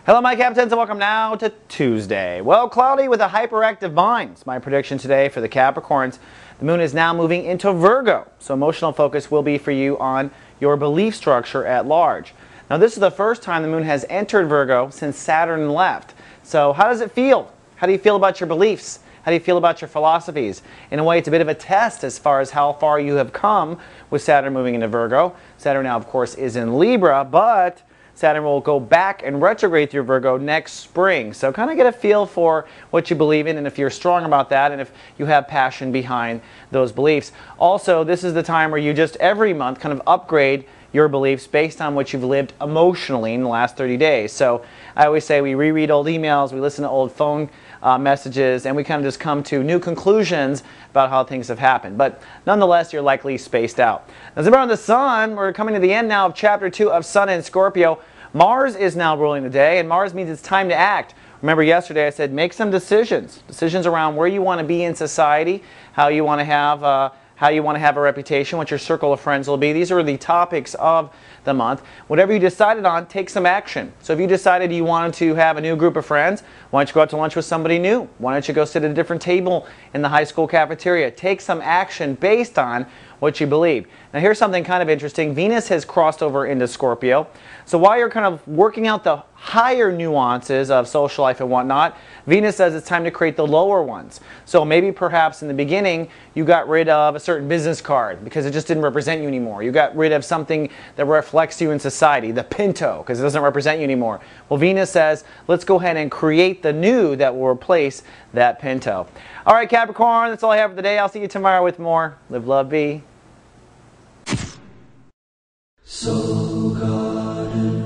Hello my Captains and welcome now to Tuesday. Well, cloudy with a hyperactive mind. It's my prediction today for the Capricorns. The moon is now moving into Virgo, so emotional focus will be for you on your belief structure at large. Now this is the first time the moon has entered Virgo since Saturn left. So how does it feel? How do you feel about your beliefs? How do you feel about your philosophies? In a way, it's a bit of a test as far as how far you have come with Saturn moving into Virgo. Saturn now, of course, is in Libra, but Saturn will go back and retrograde through Virgo next spring. So kind of get a feel for what you believe in and if you're strong about that and if you have passion behind those beliefs. Also, this is the time where you just every month kind of upgrade your beliefs based on what you've lived emotionally in the last 30 days. So I always say we reread old emails, we listen to old phone messages, and we kind of just come to new conclusions about how things have happened. But nonetheless, you're likely spaced out. As about the Sun, we're coming to the end now of Chapter 2 of Sun in Scorpio. Mars is now ruling the day, and Mars means it's time to act. Remember yesterday I said make some decisions. Decisions around where you want to be in society, how you want to have a reputation, what your circle of friends will be. These are the topics of the month. Whatever you decided on, take some action. So if you decided you wanted to have a new group of friends, why don't you go out to lunch with somebody new? Why don't you go sit at a different table in the high school cafeteria? Take some action based on what you believe. Now here's something kind of interesting. Venus has crossed over into Scorpio. So while you're kind of working out the higher nuances of social life and whatnot, Venus says it's time to create the lower ones. So maybe perhaps in the beginning you got rid of a certain business card because it just didn't represent you anymore. You got rid of something that reflects you in society, the Pinto, because it doesn't represent you anymore. Well, Venus says let's go ahead and create the new that will replace that Pinto. All right, Capricorn, that's all I have for today. I'll see you tomorrow with more. Live, love, be. So garden